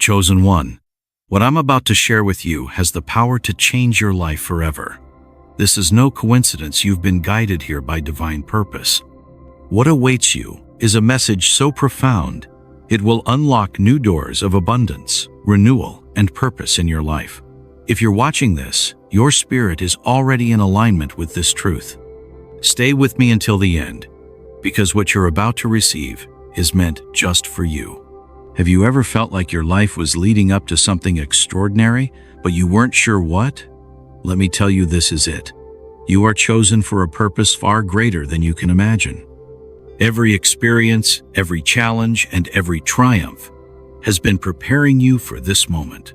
Chosen one, what I'm about to share with you has the power to change your life forever. This is no coincidence. You've been guided here by divine purpose. What awaits you is a message so profound, it will unlock new doors of abundance, renewal, and purpose in your life. If you're watching this, your spirit is already in alignment with this truth. Stay with me until the end, because what you're about to receive is meant just for you. Have you ever felt like your life was leading up to something extraordinary, but you weren't sure what? Let me tell you, this is it. You are chosen for a purpose far greater than you can imagine. Every experience, every challenge, and every triumph has been preparing you for this moment.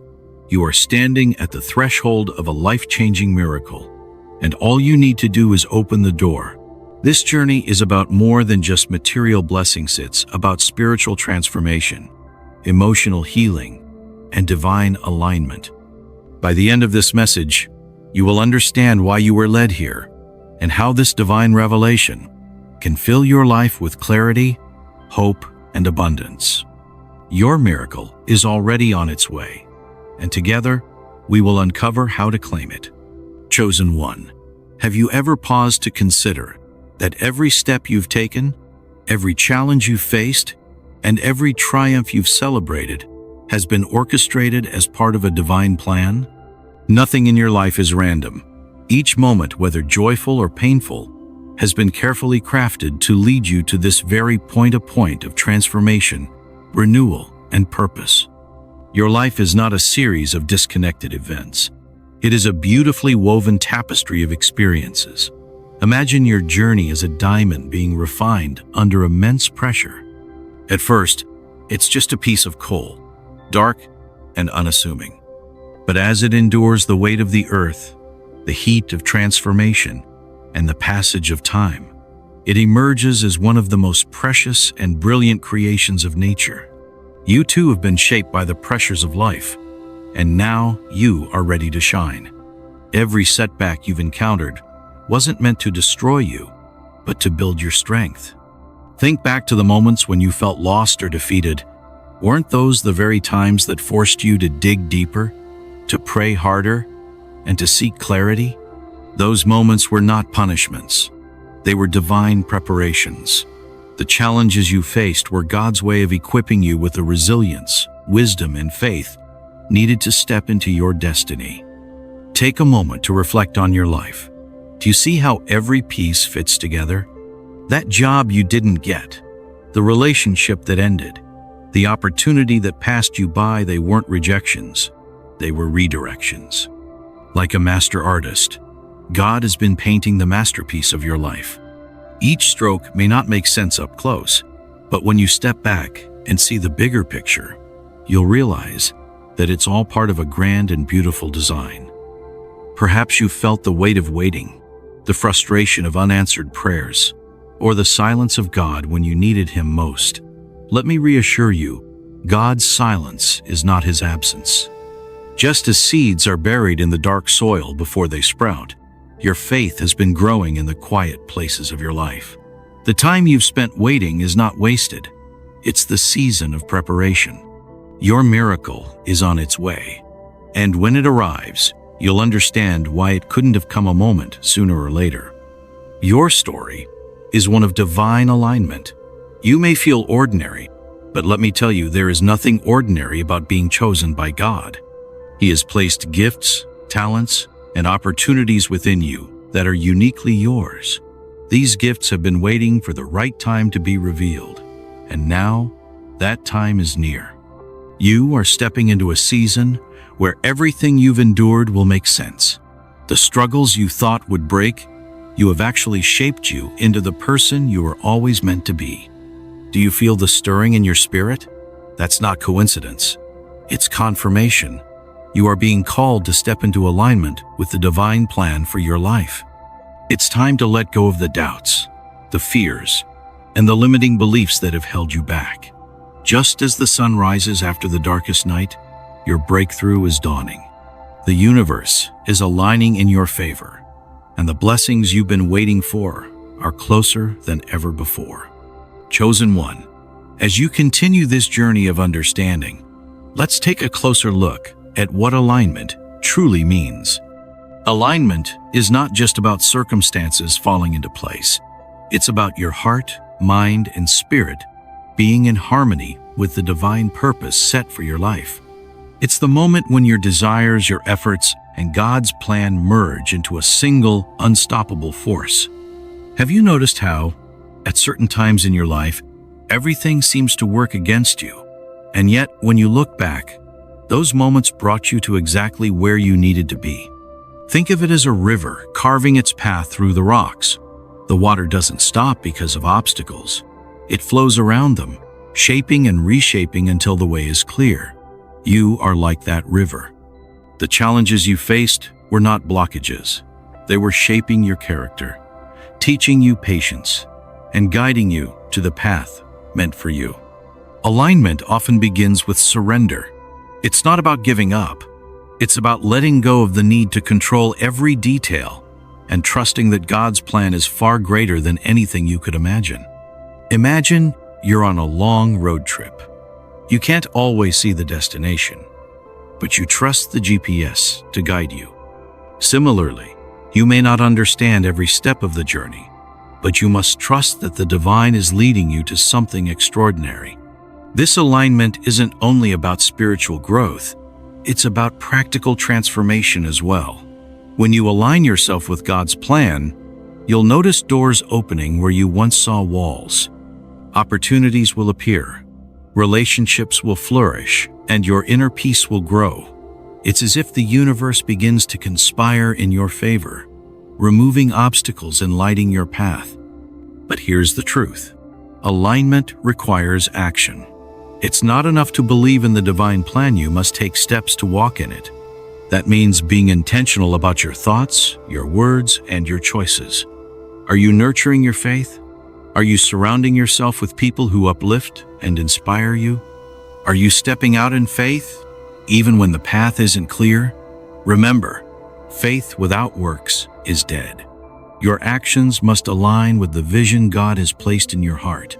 You are standing at the threshold of a life-changing miracle, and all you need to do is open the door. This journey is about more than just material blessings. It's about spiritual transformation, emotional healing, and divine alignment. By the end of this message, you will understand why you were led here and how this divine revelation can fill your life with clarity, hope, and abundance. Your miracle is already on its way, and together we will uncover how to claim it. Chosen one, have you ever paused to consider that every step you've taken, every challenge you've faced, and every triumph you've celebrated has been orchestrated as part of a divine plan? Nothing in your life is random. Each moment, whether joyful or painful, has been carefully crafted to lead you to this very point of transformation, renewal, and purpose. Your life is not a series of disconnected events. It is a beautifully woven tapestry of experiences. Imagine your journey as a diamond being refined under immense pressure. At first, it's just a piece of coal, dark and unassuming. But as it endures the weight of the earth, the heat of transformation, and the passage of time, it emerges as one of the most precious and brilliant creations of nature. You too have been shaped by the pressures of life, and now you are ready to shine. Every setback you've encountered wasn't meant to destroy you, but to build your strength. Think back to the moments when you felt lost or defeated. Weren't those the very times that forced you to dig deeper, to pray harder, and to seek clarity? Those moments were not punishments. They were divine preparations. The challenges you faced were God's way of equipping you with the resilience, wisdom, and faith needed to step into your destiny. Take a moment to reflect on your life. Do you see how every piece fits together? That job you didn't get, the relationship that ended, the opportunity that passed you by, they weren't rejections, they were redirections. Like a master artist, God has been painting the masterpiece of your life. Each stroke may not make sense up close, but when you step back and see the bigger picture, you'll realize that it's all part of a grand and beautiful design. Perhaps you felt the weight of waiting, the frustration of unanswered prayers, or the silence of God when you needed Him most. Let me reassure you, God's silence is not His absence. Just as seeds are buried in the dark soil before they sprout, your faith has been growing in the quiet places of your life. The time you've spent waiting is not wasted. It's the season of preparation. Your miracle is on its way, and when it arrives, you'll understand why it couldn't have come a moment sooner or later. Your story is one of divine alignment. You may feel ordinary, but let me tell you, there is nothing ordinary about being chosen by God. He has placed gifts, talents, and opportunities within you that are uniquely yours. These gifts have been waiting for the right time to be revealed, and now that time is near. You are stepping into a season where everything you've endured will make sense. The struggles you thought would break you have actually shaped you into the person you were always meant to be. Do you feel the stirring in your spirit? That's not coincidence. It's confirmation. You are being called to step into alignment with the divine plan for your life. It's time to let go of the doubts, the fears, and the limiting beliefs that have held you back. Just as the sun rises after the darkest night, your breakthrough is dawning. The universe is aligning in your favor, and the blessings you've been waiting for are closer than ever before. Chosen one, as you continue this journey of understanding, Let's take a closer look at what alignment truly means. Alignment is not just about circumstances falling into place. It's about your heart, mind, and spirit being in harmony with the divine purpose set for your life. It's the moment when your desires, your efforts, and God's plan merge into a single, unstoppable force. Have you noticed how, at certain times in your life, everything seems to work against you, and yet when you look back, those moments brought you to exactly where you needed to be? Think of it as a river carving its path through the rocks. The water doesn't stop because of obstacles. It flows around them, shaping and reshaping until the way is clear. You are like that river. The challenges you faced were not blockages. They were shaping your character, teaching you patience, and guiding you to the path meant for you. Alignment often begins with surrender. It's not about giving up. It's about letting go of the need to control every detail and trusting that God's plan is far greater than anything you could imagine. Imagine you're on a long road trip. You can't always see the destination, but you trust the GPS to guide you. Similarly, you may not understand every step of the journey, but you must trust that the divine is leading you to something extraordinary. This alignment isn't only about spiritual growth, it's about practical transformation as well. When you align yourself with God's plan, you'll notice doors opening where you once saw walls. Opportunities will appear, relationships will flourish, and your inner peace will grow. It's as if the universe begins to conspire in your favor, removing obstacles and lighting your path. But here's the truth. Alignment requires action. It's not enough to believe in the divine plan, you must take steps to walk in it. That means being intentional about your thoughts, your words, and your choices. Are you nurturing your faith? Are you surrounding yourself with people who uplift and inspire you? Are you stepping out in faith, even when the path isn't clear? Remember, faith without works is dead. Your actions must align with the vision God has placed in your heart.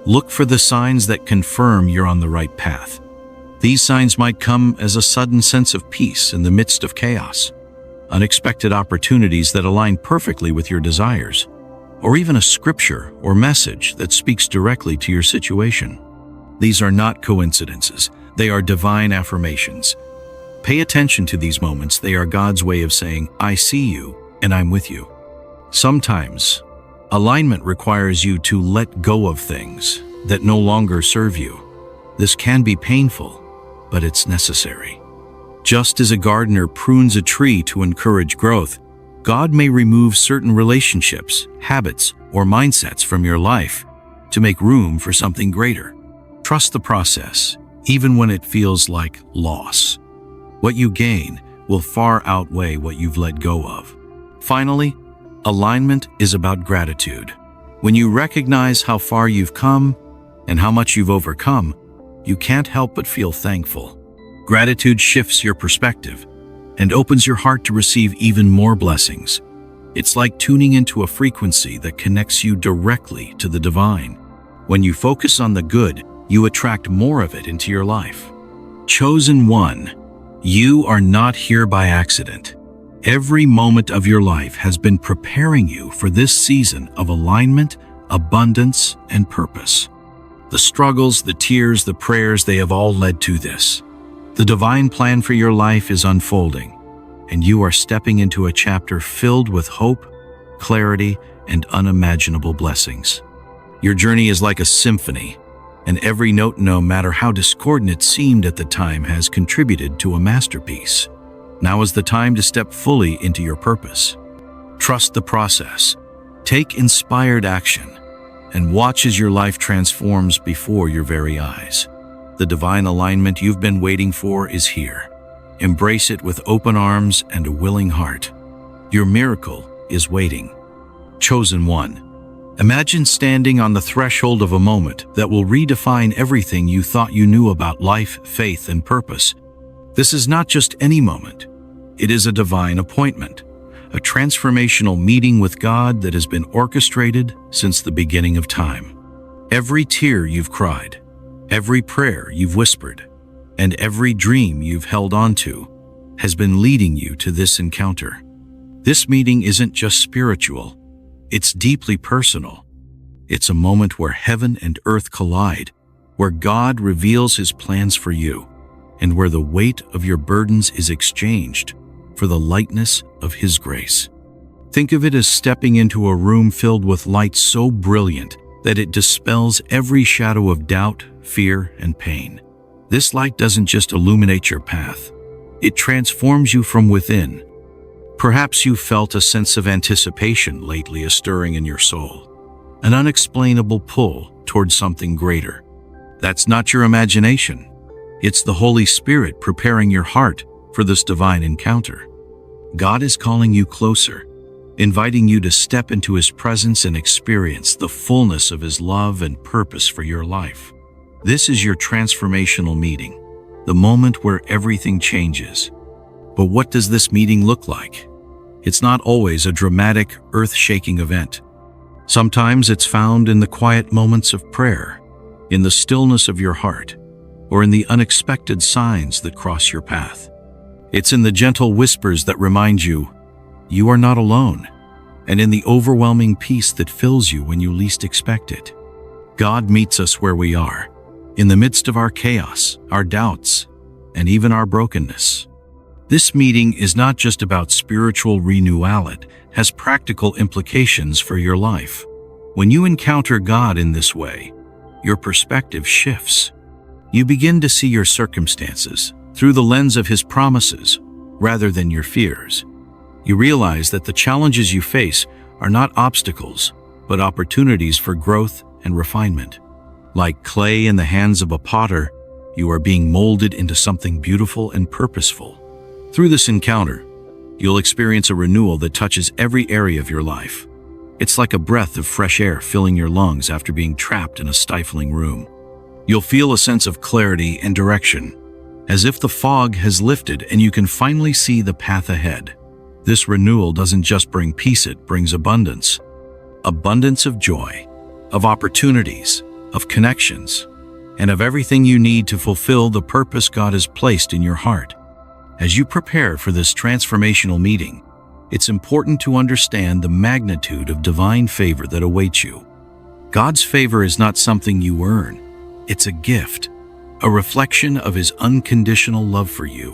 Look for the signs that confirm you're on the right path. These signs might come as a sudden sense of peace in the midst of chaos, unexpected opportunities that align perfectly with your desires, or even a scripture or message that speaks directly to your situation. These are not coincidences. They are divine affirmations. Pay attention to these moments. They are God's way of saying, I see you and I'm with you. Sometimes, alignment requires you to let go of things that no longer serve you. This can be painful, but it's necessary. Just as a gardener prunes a tree to encourage growth, God may remove certain relationships, habits, or mindsets from your life to make room for something greater. Trust the process, even when it feels like loss. What you gain will far outweigh what you've let go of. Finally, alignment is about gratitude. When you recognize how far you've come and how much you've overcome, you can't help but feel thankful. Gratitude shifts your perspective and opens your heart to receive even more blessings. It's like tuning into a frequency that connects you directly to the divine. When you focus on the good, you attract more of it into your life. Chosen one, you are not here by accident. Every moment of your life has been preparing you for this season of alignment, abundance, and purpose. The struggles, the tears, the prayers, they have all led to this. The divine plan for your life is unfolding, and you are stepping into a chapter filled with hope, clarity, and unimaginable blessings. Your journey is like a symphony, and every note, no matter how discordant it seemed at the time, has contributed to a masterpiece. Now is the time to step fully into your purpose. Trust the process. Take inspired action, and watch as your life transforms before your very eyes. The divine alignment you've been waiting for is here. Embrace it with open arms and a willing heart. Your miracle is waiting. Chosen one, imagine standing on the threshold of a moment that will redefine everything you thought you knew about life, faith, and purpose. This is not just any moment. It is a divine appointment, a transformational meeting with God that has been orchestrated since the beginning of time. Every tear you've cried, every prayer you've whispered, and every dream you've held onto has been leading you to this encounter. This meeting isn't just spiritual, it's deeply personal. It's a moment where heaven and earth collide, where God reveals his plans for you, and where the weight of your burdens is exchanged for the lightness of his grace. Think of it as stepping into a room filled with light so brilliant that it dispels every shadow of doubt, fear, and pain. This light doesn't just illuminate your path, it transforms you from within. Perhaps you felt a sense of anticipation lately stirring in your soul, an unexplainable pull towards something greater. That's not your imagination. It's the Holy Spirit preparing your heart for this divine encounter. God is calling you closer, inviting you to step into his presence and experience the fullness of his love and purpose for your life. This is your transformational meeting, the moment where everything changes. But what does this meeting look like? It's not always a dramatic, earth-shaking event. Sometimes it's found in the quiet moments of prayer, in the stillness of your heart, or in the unexpected signs that cross your path. It's in the gentle whispers that remind you, you are not alone, and in the overwhelming peace that fills you when you least expect it. God meets us where we are, in the midst of our chaos, our doubts, and even our brokenness. This meeting is not just about spiritual renewal, it has practical implications for your life. When you encounter God in this way, your perspective shifts. You begin to see your circumstances through the lens of his promises rather than your fears. You realize that the challenges you face are not obstacles, but opportunities for growth and refinement. Like clay in the hands of a potter, you are being molded into something beautiful and purposeful. Through this encounter, you'll experience a renewal that touches every area of your life. It's like a breath of fresh air filling your lungs after being trapped in a stifling room. You'll feel a sense of clarity and direction, as if the fog has lifted and you can finally see the path ahead. This renewal doesn't just bring peace, it brings abundance. Abundance of joy, of opportunities, of connections, and of everything you need to fulfill the purpose God has placed in your heart. As you prepare for this transformational meeting, it's important to understand the magnitude of divine favor that awaits you. God's favor is not something you earn. It's a gift, a reflection of his unconditional love for you.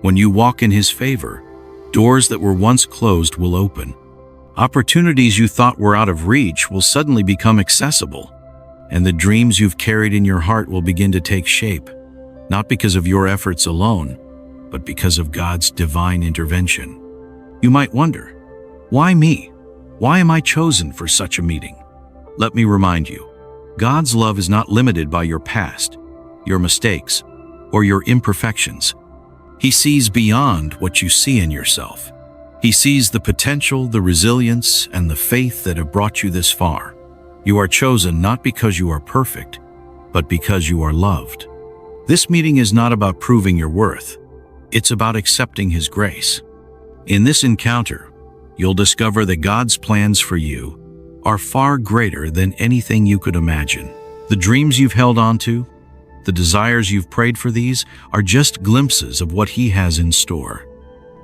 When you walk in his favor, doors that were once closed will open. Opportunities you thought were out of reach will suddenly become accessible, and the dreams you've carried in your heart will begin to take shape, not because of your efforts alone, but because of God's divine intervention. You might wonder, why me? Why am I chosen for such a meeting? Let me remind you, God's love is not limited by your past, your mistakes, or your imperfections. He sees beyond what you see in yourself. He sees the potential, the resilience, and the faith that have brought you this far. You are chosen not because you are perfect, but because you are loved. This meeting is not about proving your worth. It's about accepting his grace. In this encounter, you'll discover that God's plans for you are far greater than anything you could imagine. The dreams you've held on to, the desires you've prayed for, these are just glimpses of what he has in store.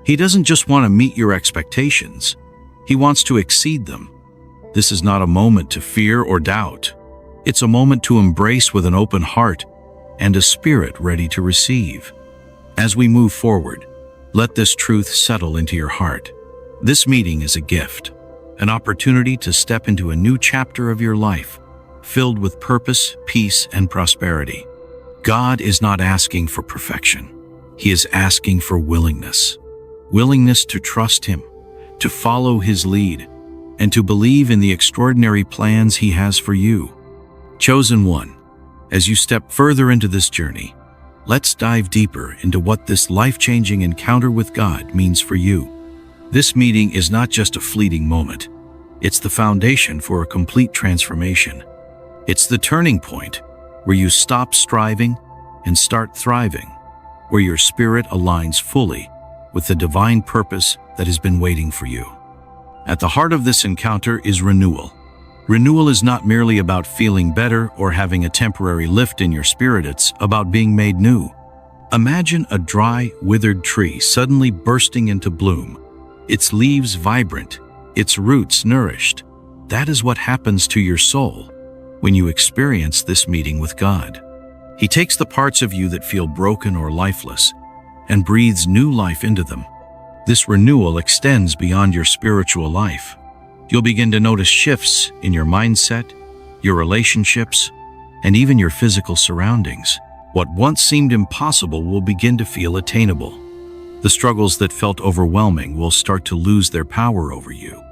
He doesn't just want to meet your expectations. He wants to exceed them. This is not a moment to fear or doubt. It's a moment to embrace with an open heart and a spirit ready to receive. As we move forward, let this truth settle into your heart. This meeting is a gift, an opportunity to step into a new chapter of your life, filled with purpose, peace, and prosperity. God is not asking for perfection. He is asking for willingness. Willingness to trust him, to follow his lead, and to believe in the extraordinary plans he has for you. Chosen one, as you step further into this journey, let's dive deeper into what this life-changing encounter with God means for you. This meeting is not just a fleeting moment. It's the foundation for a complete transformation. It's the turning point where you stop striving and start thriving, where your spirit aligns fully with the divine purpose that has been waiting for you. At the heart of this encounter is renewal. Renewal is not merely about feeling better or having a temporary lift in your spirit, it's about being made new. Imagine a dry, withered tree suddenly bursting into bloom, its leaves vibrant, its roots nourished. That is what happens to your soul when you experience this meeting with God. He takes the parts of you that feel broken or lifeless and breathes new life into them. This renewal extends beyond your spiritual life. You'll begin to notice shifts in your mindset, your relationships, and even your physical surroundings. What once seemed impossible will begin to feel attainable. The struggles that felt overwhelming will start to lose their power over you,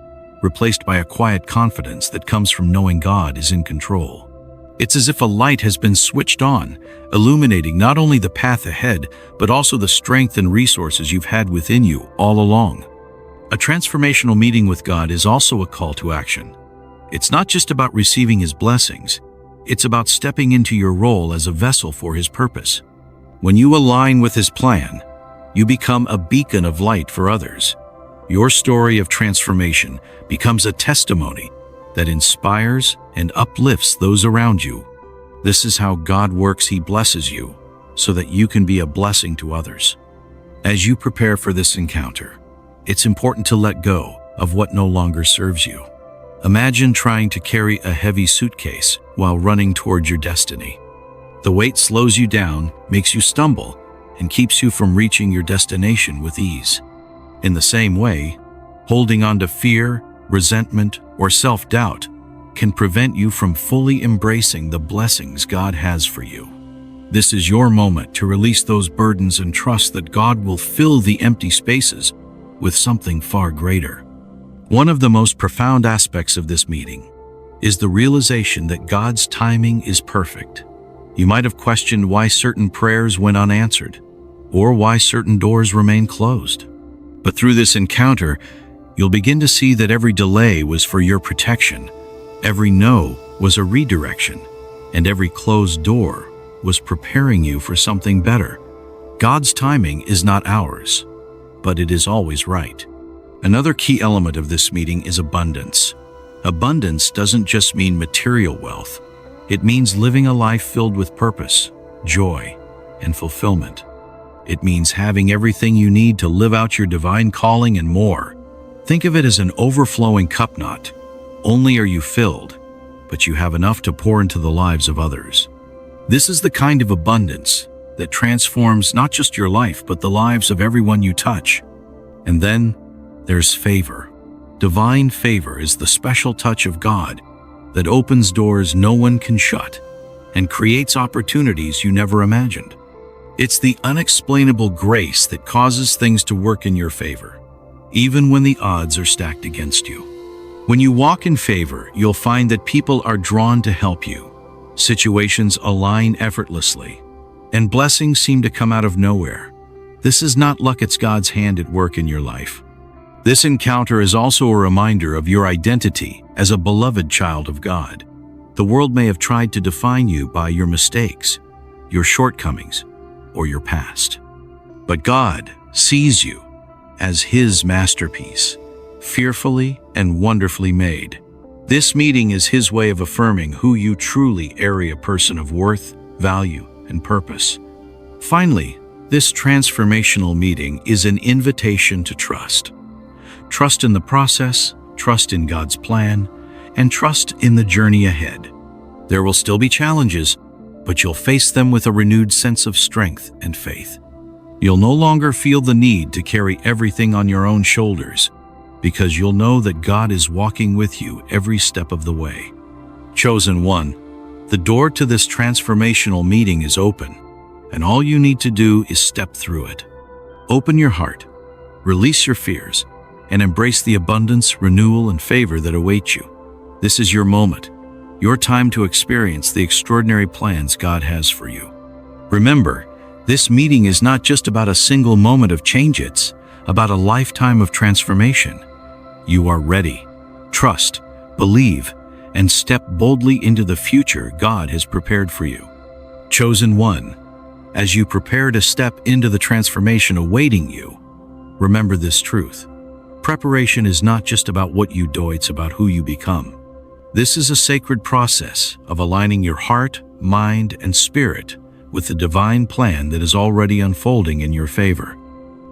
replaced by a quiet confidence that comes from knowing God is in control. It's as if a light has been switched on, illuminating not only the path ahead, but also the strength and resources you've had within you all along. A transformational meeting with God is also a call to action. It's not just about receiving His blessings, it's about stepping into your role as a vessel for His purpose. When you align with His plan, you become a beacon of light for others. Your story of transformation becomes a testimony that inspires and uplifts those around you. This is how God works. He blesses you so that you can be a blessing to others. As you prepare for this encounter, it's important to let go of what no longer serves you. Imagine trying to carry a heavy suitcase while running towards your destiny. The weight slows you down, makes you stumble, and keeps you from reaching your destination with ease. In the same way, holding on to fear, resentment, or self-doubt can prevent you from fully embracing the blessings God has for you. This is your moment to release those burdens and trust that God will fill the empty spaces with something far greater. One of the most profound aspects of this meeting is the realization that God's timing is perfect. You might have questioned why certain prayers went unanswered, or why certain doors remain closed. But through this encounter, you'll begin to see that every delay was for your protection, every no was a redirection, and every closed door was preparing you for something better. God's timing is not ours, but it is always right. Another key element of this meeting is abundance. Abundance doesn't just mean material wealth. It means living a life filled with purpose, joy, and fulfillment. It means having everything you need to live out your divine calling and more. Think of it as an overflowing cup. Not only are you filled, but you have enough to pour into the lives of others. This is the kind of abundance that transforms not just your life, but the lives of everyone you touch. And then there's favor. Divine favor is the special touch of God that opens doors no one can shut and creates opportunities you never imagined. It's the unexplainable grace that causes things to work in your favor, even when the odds are stacked against you. When you walk in favor, you'll find that people are drawn to help you. Situations align effortlessly, and blessings seem to come out of nowhere. This is not luck, it's God's hand at work in your life. This encounter is also a reminder of your identity as a beloved child of God. The world may have tried to define you by your mistakes, your shortcomings, or your past. But God sees you as His masterpiece, fearfully and wonderfully made. This meeting is His way of affirming who you truly are, a person of worth, value, and purpose. Finally, this transformational meeting is an invitation to trust. Trust in the process, trust in God's plan, and trust in the journey ahead. There will still be challenges, but you'll face them with a renewed sense of strength and faith. You'll no longer feel the need to carry everything on your own shoulders, because you'll know that God is walking with you every step of the way. Chosen one, the door to this transformational meeting is open, and all you need to do is step through it. Open your heart, release your fears, and embrace the abundance, renewal, and favor that await you. This is your moment, your time to experience the extraordinary plans God has for you. Remember, this meeting is not just about a single moment of change, it's about a lifetime of transformation. You are ready. Trust, believe, and step boldly into the future God has prepared for you. Chosen one, as you prepare to step into the transformation awaiting you, remember this truth. Preparation is not just about what you do, it's about who you become. This is a sacred process of aligning your heart, mind, and spirit with the divine plan that is already unfolding in your favor.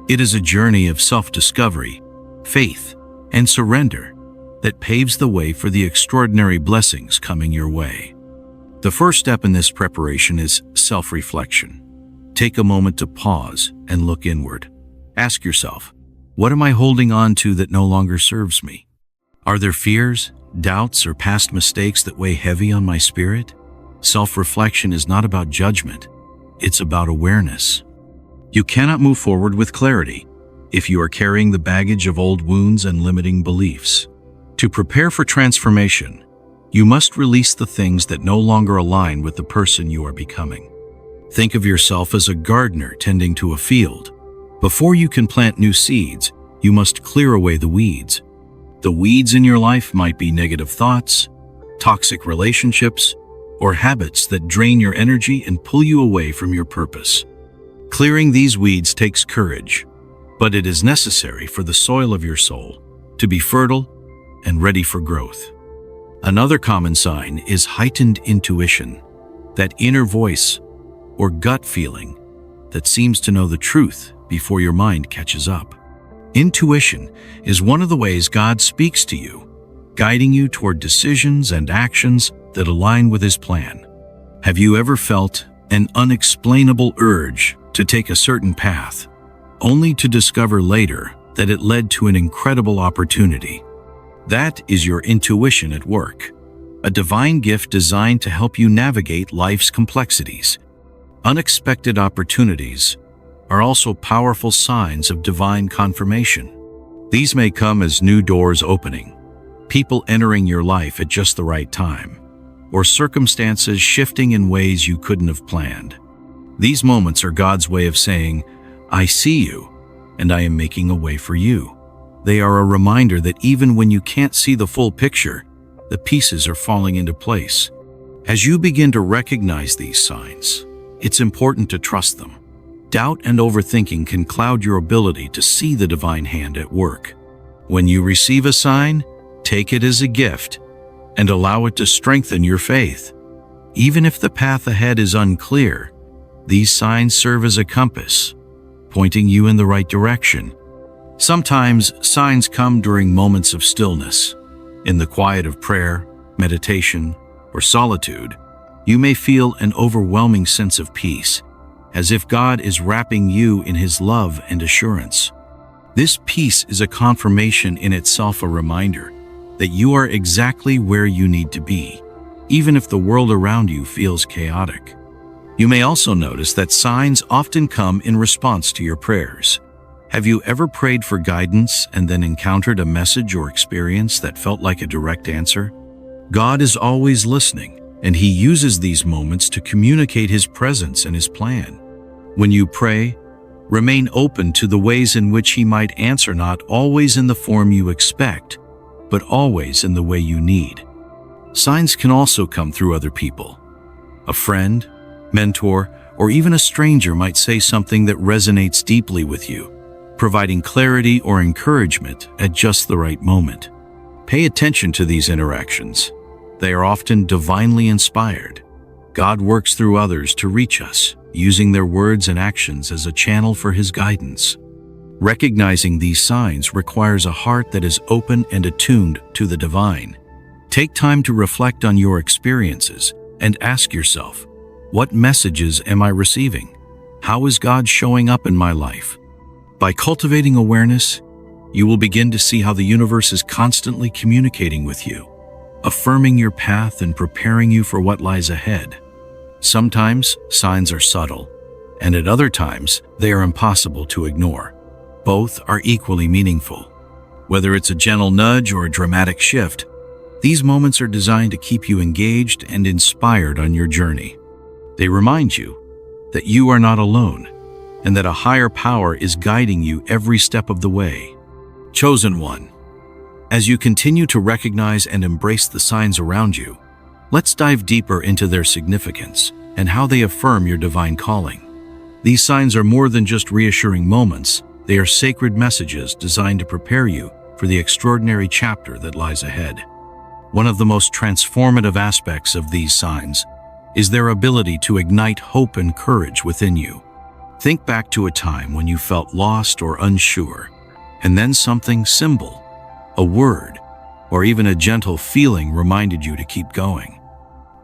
It is a journey of self-discovery, faith, and surrender that paves the way for the extraordinary blessings coming your way. The first step in this preparation is self-reflection. Take a moment to pause and look inward. Ask yourself, what am I holding on to that no longer serves me? Are there fears, doubts, or past mistakes that weigh heavy on my spirit? Self-reflection is not about judgment. It's about awareness. You cannot move forward with clarity if you are carrying the baggage of old wounds and limiting beliefs. To prepare for transformation, you must release the things that no longer align with the person you are becoming. Think of yourself as a gardener tending to a field. Before you can plant new seeds, you must clear away the weeds. The weeds in your life might be negative thoughts, toxic relationships, or habits that drain your energy and pull you away from your purpose. Clearing these weeds takes courage, but it is necessary for the soil of your soul to be fertile and ready for growth. Another common sign is heightened intuition, that inner voice or gut feeling that seems to know the truth before your mind catches up. Intuition is one of the ways God speaks to you, guiding you toward decisions and actions that align with His plan. Have you ever felt an unexplainable urge to take a certain path, only to discover later that it led to an incredible opportunity? That is your intuition at work, a divine gift designed to help you navigate life's complexities. Unexpected opportunities are also powerful signs of divine confirmation. These may come as new doors opening, people entering your life at just the right time, or circumstances shifting in ways you couldn't have planned. These moments are God's way of saying, I see you, and I am making a way for you. They are a reminder that even when you can't see the full picture, the pieces are falling into place. As you begin to recognize these signs, it's important to trust them. Doubt and overthinking can cloud your ability to see the divine hand at work. When you receive a sign, take it as a gift and allow it to strengthen your faith. Even if the path ahead is unclear, these signs serve as a compass, pointing you in the right direction. Sometimes signs come during moments of stillness. In the quiet of prayer, meditation, or solitude, you may feel an overwhelming sense of peace, as if God is wrapping you in His love and assurance. This peace is a confirmation in itself, a reminder that you are exactly where you need to be, even if the world around you feels chaotic. You may also notice that signs often come in response to your prayers. Have you ever prayed for guidance and then encountered a message or experience that felt like a direct answer? God is always listening, and He uses these moments to communicate His presence and His plan. When you pray, remain open to the ways in which He might answer, not always in the form you expect, but always in the way you need. Signs can also come through other people. A friend, mentor, or even a stranger might say something that resonates deeply with you, providing clarity or encouragement at just the right moment. Pay attention to these interactions. They are often divinely inspired. God works through others to reach us, using their words and actions as a channel for His guidance. Recognizing these signs requires a heart that is open and attuned to the divine. Take time to reflect on your experiences and ask yourself, what messages am I receiving? How is God showing up in my life? By cultivating awareness, you will begin to see how the universe is constantly communicating with you, affirming your path and preparing you for what lies ahead. Sometimes signs are subtle, and at other times they are impossible to ignore. Both are equally meaningful. Whether it's a gentle nudge or a dramatic shift, these moments are designed to keep you engaged and inspired on your journey. They remind you that you are not alone, and that a higher power is guiding you every step of the way. Chosen one, as you continue to recognize and embrace the signs around you, let's dive deeper into their significance and how they affirm your divine calling. These signs are more than just reassuring moments. They are sacred messages designed to prepare you for the extraordinary chapter that lies ahead. One of the most transformative aspects of these signs is their ability to ignite hope and courage within you. Think back to a time when you felt lost or unsure, and then something simple, a word, or even a gentle feeling reminded you to keep going.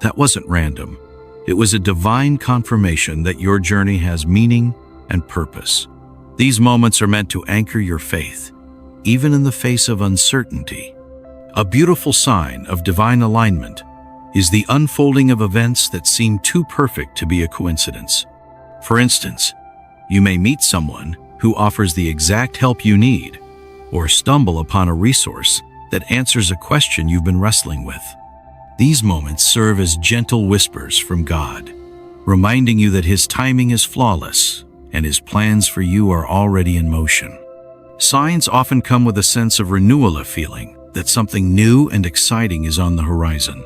That wasn't random. It was a divine confirmation that your journey has meaning and purpose. These moments are meant to anchor your faith, even in the face of uncertainty. A beautiful sign of divine alignment is the unfolding of events that seem too perfect to be a coincidence. For instance, you may meet someone who offers the exact help you need, or stumble upon a resource that answers a question you've been wrestling with. These moments serve as gentle whispers from God, reminding you that His timing is flawless and His plans for you are already in motion. Signs often come with a sense of renewal, a feeling that something new and exciting is on the horizon.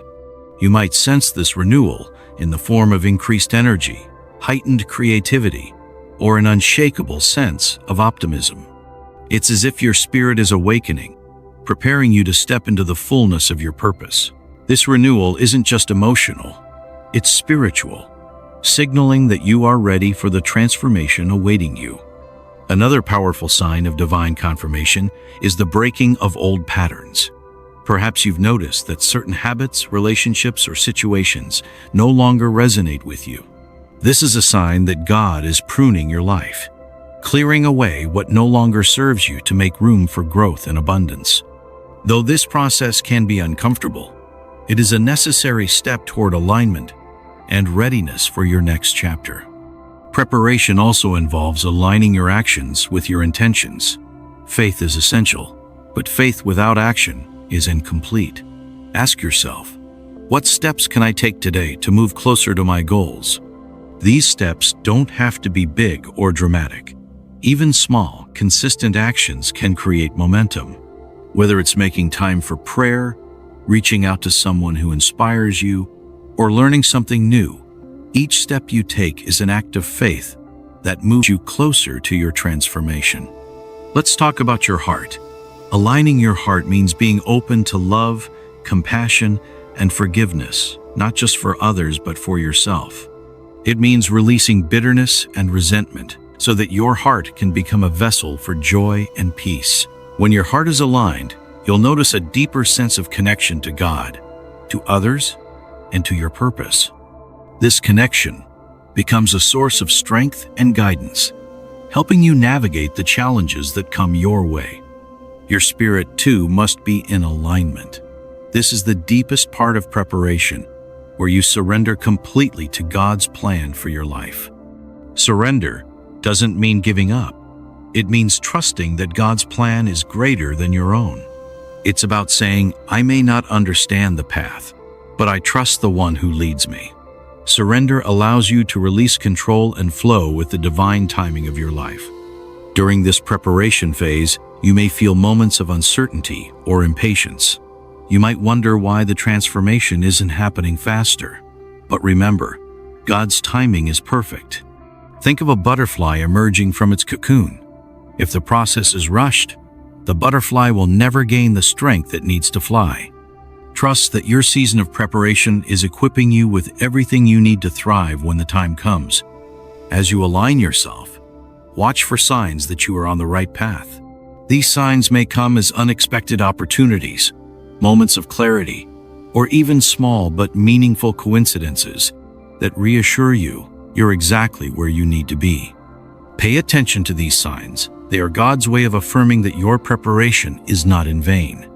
You might sense this renewal in the form of increased energy, heightened creativity, or an unshakable sense of optimism. It's as if your spirit is awakening, preparing you to step into the fullness of your purpose. This renewal isn't just emotional, it's spiritual, signaling that you are ready for the transformation awaiting you. Another powerful sign of divine confirmation is the breaking of old patterns. Perhaps you've noticed that certain habits, relationships, or situations no longer resonate with you. This is a sign that God is pruning your life, clearing away what no longer serves you to make room for growth and abundance. Though this process can be uncomfortable, it is a necessary step toward alignment and readiness for your next chapter. Preparation also involves aligning your actions with your intentions. Faith is essential, but faith without action is incomplete. Ask yourself, what steps can I take today to move closer to my goals? These steps don't have to be big or dramatic. Even small, consistent actions can create momentum. Whether it's making time for prayer, reaching out to someone who inspires you, or learning something new, each step you take is an act of faith that moves you closer to your transformation. Let's talk about your heart. Aligning your heart means being open to love, compassion, and forgiveness, not just for others but for yourself. It means releasing bitterness and resentment so that your heart can become a vessel for joy and peace. When your heart is aligned, you'll notice a deeper sense of connection to God, to others, and to your purpose. This connection becomes a source of strength and guidance, helping you navigate the challenges that come your way. Your spirit, too, must be in alignment. This is the deepest part of preparation, where you surrender completely to God's plan for your life. Surrender doesn't mean giving up. It means trusting that God's plan is greater than your own. It's about saying, I may not understand the path, but I trust the one who leads me. Surrender allows you to release control and flow with the divine timing of your life. During this preparation phase, you may feel moments of uncertainty or impatience. You might wonder why the transformation isn't happening faster. But remember, God's timing is perfect. Think of a butterfly emerging from its cocoon. If the process is rushed, the butterfly will never gain the strength it needs to fly. Trust that your season of preparation is equipping you with everything you need to thrive when the time comes. As you align yourself, watch for signs that you are on the right path. These signs may come as unexpected opportunities, moments of clarity, or even small but meaningful coincidences that reassure you you're exactly where you need to be. Pay attention to these signs. They are God's way of affirming that your preparation is not in vain.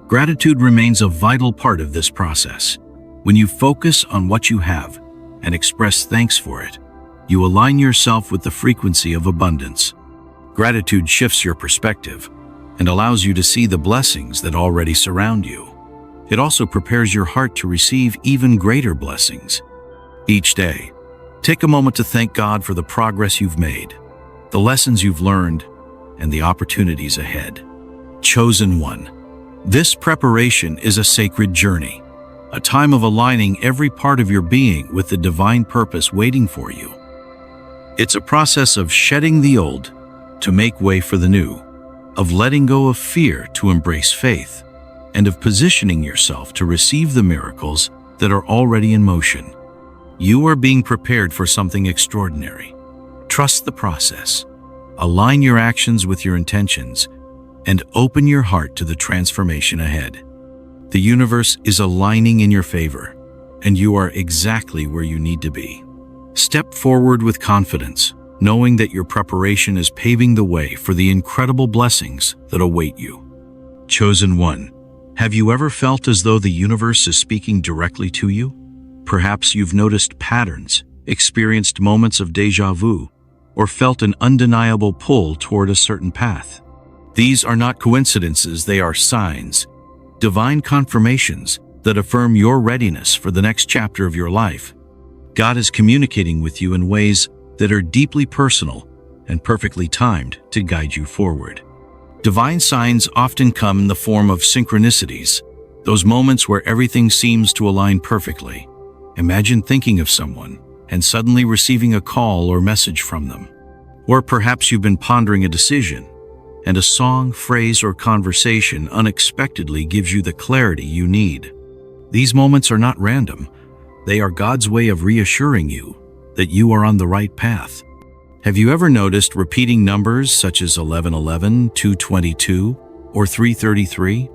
Gratitude remains a vital part of this process. When you focus on what you have and express thanks for it, you align yourself with the frequency of abundance. Gratitude shifts your perspective and allows you to see the blessings that already surround you. It also prepares your heart to receive even greater blessings. Each day, take a moment to thank God for the progress you've made, the lessons you've learned, and the opportunities ahead. Chosen one. This preparation is a sacred journey, a time of aligning every part of your being with the divine purpose waiting for you. It's a process of shedding the old to make way for the new, of letting go of fear to embrace faith, and of positioning yourself to receive the miracles that are already in motion. You are being prepared for something extraordinary. Trust the process. Align your actions with your intentions, and open your heart to the transformation ahead. The universe is aligning in your favor, and you are exactly where you need to be. Step forward with confidence, knowing that your preparation is paving the way for the incredible blessings that await you. Chosen one, have you ever felt as though the universe is speaking directly to you? Perhaps you've noticed patterns, experienced moments of déjà vu, or felt an undeniable pull toward a certain path. These are not coincidences, they are signs, divine confirmations that affirm your readiness for the next chapter of your life. God is communicating with you in ways that are deeply personal and perfectly timed to guide you forward. Divine signs often come in the form of synchronicities, those moments where everything seems to align perfectly. Imagine thinking of someone and suddenly receiving a call or message from them. Or perhaps you've been pondering a decision, and a song, phrase, or conversation unexpectedly gives you the clarity you need. These moments are not random. They are God's way of reassuring you that you are on the right path. Have you ever noticed repeating numbers such as 1111, 222, or 333?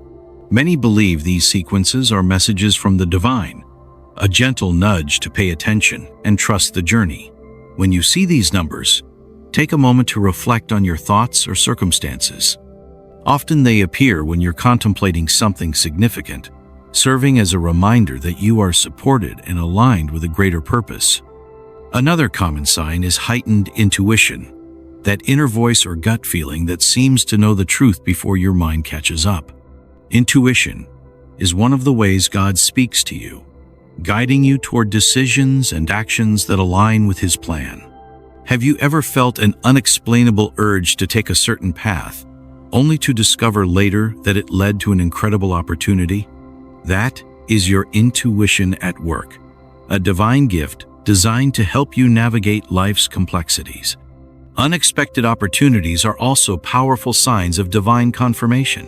Many believe these sequences are messages from the divine, a gentle nudge to pay attention and trust the journey. When you see these numbers, take a moment to reflect on your thoughts or circumstances. Often they appear when you're contemplating something significant, serving as a reminder that you are supported and aligned with a greater purpose. Another common sign is heightened intuition, that inner voice or gut feeling that seems to know the truth before your mind catches up. Intuition is one of the ways God speaks to you, guiding you toward decisions and actions that align with His plan. Have you ever felt an unexplainable urge to take a certain path, only to discover later that it led to an incredible opportunity? That is your intuition at work, a divine gift designed to help you navigate life's complexities. Unexpected opportunities are also powerful signs of divine confirmation.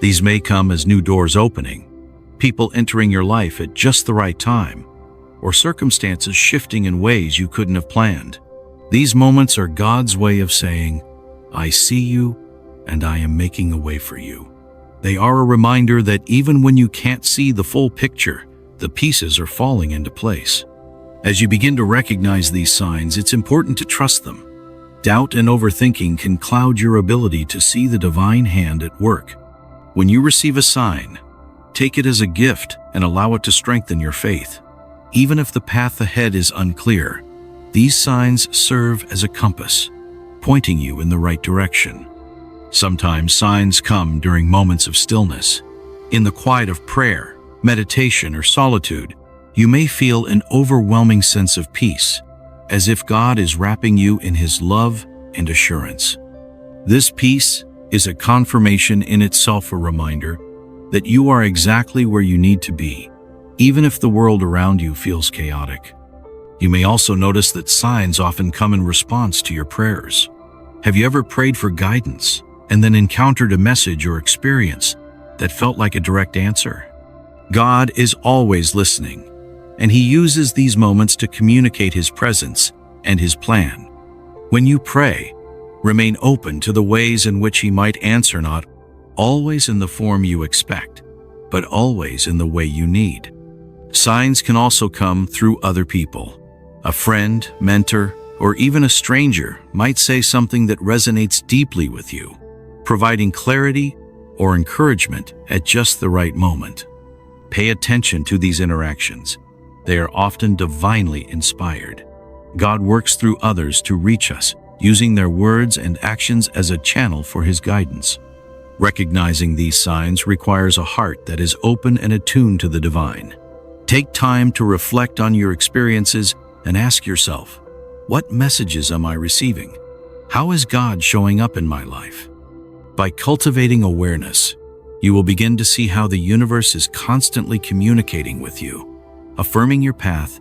These may come as new doors opening, people entering your life at just the right time, or circumstances shifting in ways you couldn't have planned. These moments are God's way of saying, "I see you, and I am making a way for you." They are a reminder that even when you can't see the full picture, the pieces are falling into place. As you begin to recognize these signs, it's important to trust them. Doubt and overthinking can cloud your ability to see the divine hand at work. When you receive a sign, take it as a gift and allow it to strengthen your faith. Even if the path ahead is unclear, these signs serve as a compass, pointing you in the right direction. Sometimes signs come during moments of stillness. In the quiet of prayer, meditation, or solitude, you may feel an overwhelming sense of peace, as if God is wrapping you in His love and assurance. This peace is a confirmation in itself, a reminder that you are exactly where you need to be, even if the world around you feels chaotic. You may also notice that signs often come in response to your prayers. Have you ever prayed for guidance and then encountered a message or experience that felt like a direct answer? God is always listening, and He uses these moments to communicate His presence and His plan. When you pray, remain open to the ways in which He might answer, not always in the form you expect, but always in the way you need. Signs can also come through other people. A friend, mentor, or even a stranger might say something that resonates deeply with you, providing clarity or encouragement at just the right moment. Pay attention to these interactions. They are often divinely inspired. God works through others to reach us, using their words and actions as a channel for His guidance. Recognizing these signs requires a heart that is open and attuned to the divine. Take time to reflect on your experiences and ask yourself, what messages am I receiving? How is God showing up in my life? By cultivating awareness, you will begin to see how the universe is constantly communicating with you, affirming your path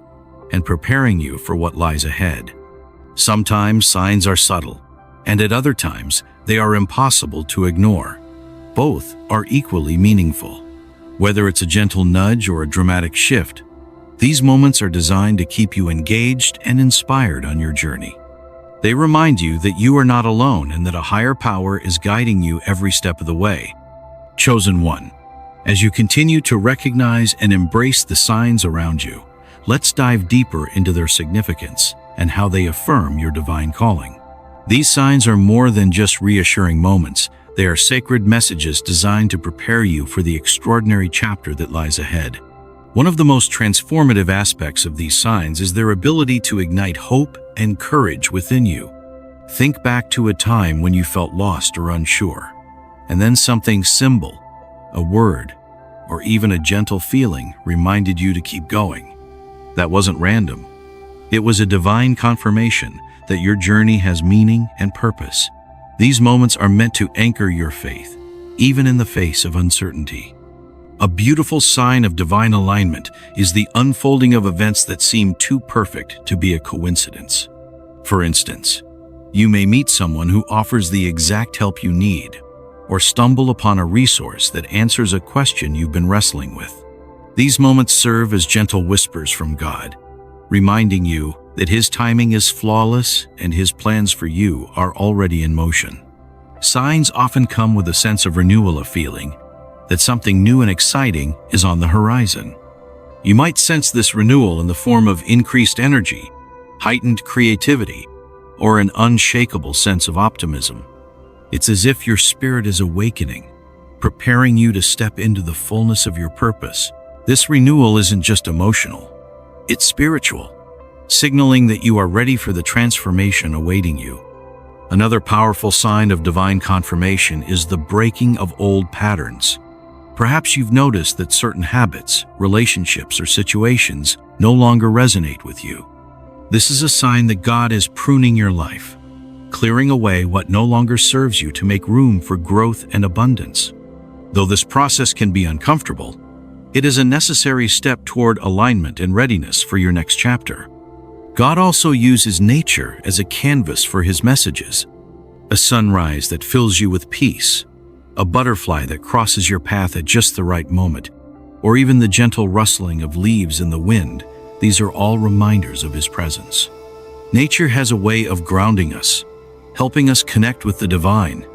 and preparing you for what lies ahead. Sometimes signs are subtle, and at other times they are impossible to ignore. Both are equally meaningful. Whether it's a gentle nudge or a dramatic shift, These moments are designed to keep you engaged and inspired on your journey. They remind you that you are not alone and that a higher power is guiding you every step of the way. Chosen one, as you continue to recognize and embrace the signs around you, let's dive deeper into their significance and how they affirm your divine calling. These signs are more than just reassuring moments. They are sacred messages designed to prepare you for the extraordinary chapter that lies ahead. One of the most transformative aspects of these signs is their ability to ignite hope and courage within you. Think back to a time when you felt lost or unsure, and then something simple, a word, or even a gentle feeling reminded you to keep going. That wasn't random. It was a divine confirmation that your journey has meaning and purpose. These moments are meant to anchor your faith, even in the face of uncertainty. A beautiful sign of divine alignment is the unfolding of events that seem too perfect to be a coincidence. For instance, you may meet someone who offers the exact help you need, or stumble upon a resource that answers a question you've been wrestling with. These moments serve as gentle whispers from God, reminding you that His timing is flawless and His plans for you are already in motion. Signs often come with a sense of renewal, of feeling that something new and exciting is on the horizon. You might sense this renewal in the form of increased energy, heightened creativity, or an unshakable sense of optimism. It's as if your spirit is awakening, preparing you to step into the fullness of your purpose. This renewal isn't just emotional, it's spiritual, signaling that you are ready for the transformation awaiting you. Another powerful sign of divine confirmation is the breaking of old patterns. Perhaps you've noticed that certain habits, relationships, or situations no longer resonate with you. This is a sign that God is pruning your life, clearing away what no longer serves you to make room for growth and abundance. Though this process can be uncomfortable, it is a necessary step toward alignment and readiness for your next chapter. God also uses nature as a canvas for His messages. A sunrise that fills you with peace, a butterfly that crosses your path at just the right moment, or even the gentle rustling of leaves in the wind. These are all reminders of His presence. Nature has a way of grounding us, helping us connect with the divine,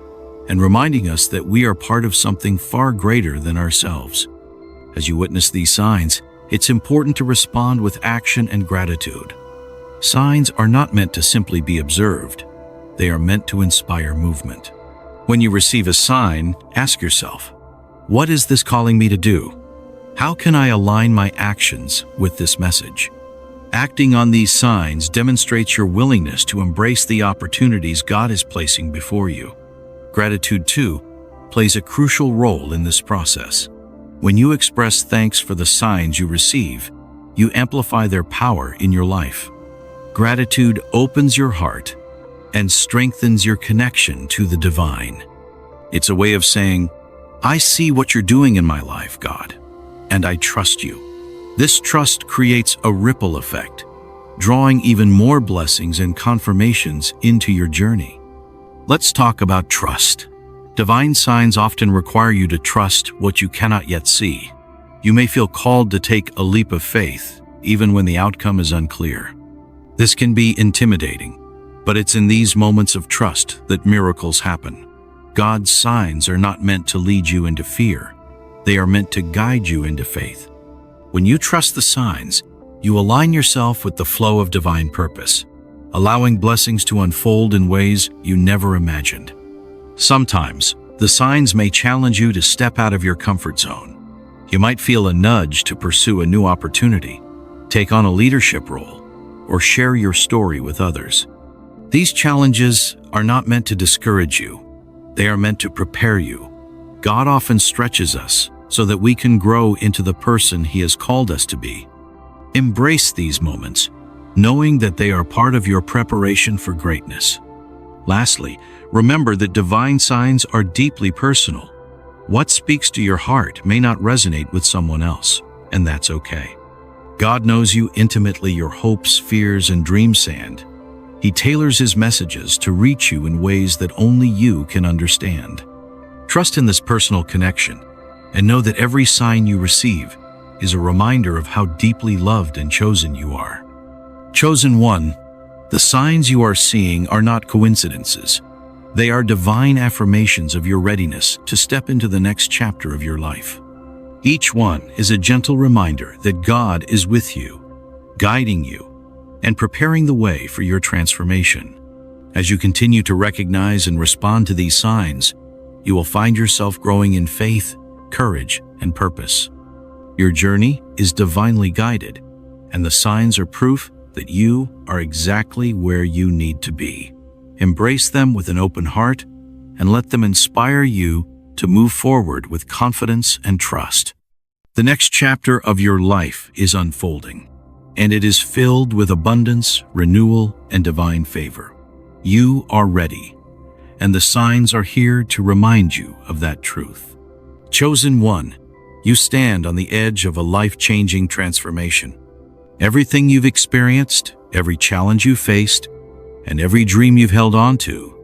and reminding us that we are part of something far greater than ourselves. As you witness these signs, it's important to respond with action and gratitude. Signs are not meant to simply be observed. They are meant to inspire movement. When you receive a sign, ask yourself, what is this calling me to do? How can I align my actions with this message? Acting on these signs demonstrates your willingness to embrace the opportunities God is placing before you. Gratitude, too, plays a crucial role in this process. When you express thanks for the signs you receive, you amplify their power in your life. Gratitude opens your heart and strengthens your connection to the divine. It's a way of saying, I see what you're doing in my life, God, and I trust you. This trust creates a ripple effect, drawing even more blessings and confirmations into your journey. Let's talk about trust. Divine signs often require you to trust what you cannot yet see. You may feel called to take a leap of faith, even when the outcome is unclear. This can be intimidating, but it's in these moments of trust that miracles happen. God's signs are not meant to lead you into fear. They are meant to guide you into faith. When you trust the signs, you align yourself with the flow of divine purpose, allowing blessings to unfold in ways you never imagined. Sometimes, the signs may challenge you to step out of your comfort zone. You might feel a nudge to pursue a new opportunity, take on a leadership role, or share your story with others. These challenges are not meant to discourage you. They are meant to prepare you. God often stretches us so that we can grow into the person He has called us to be. Embrace these moments, knowing that they are part of your preparation for greatness. Lastly, remember that divine signs are deeply personal. What speaks to your heart may not resonate with someone else, and that's okay. God knows you intimately, your hopes, fears, and dreams. He tailors His messages to reach you in ways that only you can understand. Trust in this personal connection and know that every sign you receive is a reminder of how deeply loved and chosen you are. Chosen one, the signs you are seeing are not coincidences. They are divine affirmations of your readiness to step into the next chapter of your life. Each one is a gentle reminder that God is with you, guiding you, and preparing the way for your transformation. As you continue to recognize and respond to these signs, you will find yourself growing in faith, courage, and purpose. Your journey is divinely guided, and the signs are proof that you are exactly where you need to be. Embrace them with an open heart and let them inspire you to move forward with confidence and trust. The next chapter of your life is unfolding, and it is filled with abundance, renewal, and divine favor. You are ready, and the signs are here to remind you of that truth. Chosen one, you stand on the edge of a life-changing transformation. Everything you've experienced, every challenge you faced, and every dream you've held on to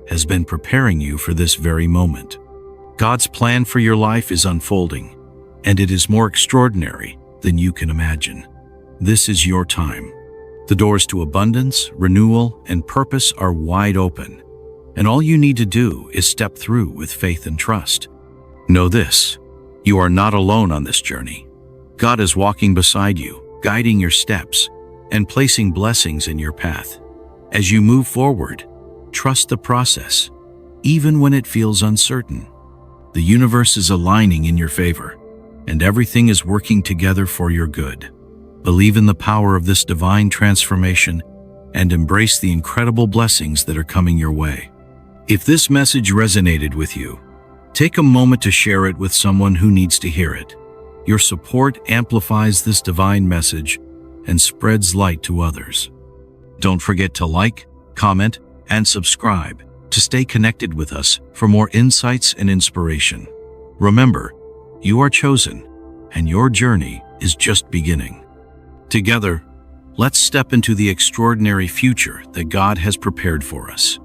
has been preparing you for this very moment. God's plan for your life is unfolding, and it is more extraordinary than you can imagine. This is your time. The doors to abundance, renewal, and purpose are wide open, and all you need to do is step through with faith and trust. Know this, you are not alone on this journey. God is walking beside you, guiding your steps, and placing blessings in your path. As you move forward, trust the process, even when it feels uncertain. The universe is aligning in your favor, and everything is working together for your good. Believe in the power of this divine transformation and embrace the incredible blessings that are coming your way. If this message resonated with you, take a moment to share it with someone who needs to hear it. Your support amplifies this divine message and spreads light to others. Don't forget to like, comment, and subscribe to stay connected with us for more insights and inspiration. Remember, you are chosen, and your journey is just beginning. Together, let's step into the extraordinary future that God has prepared for us.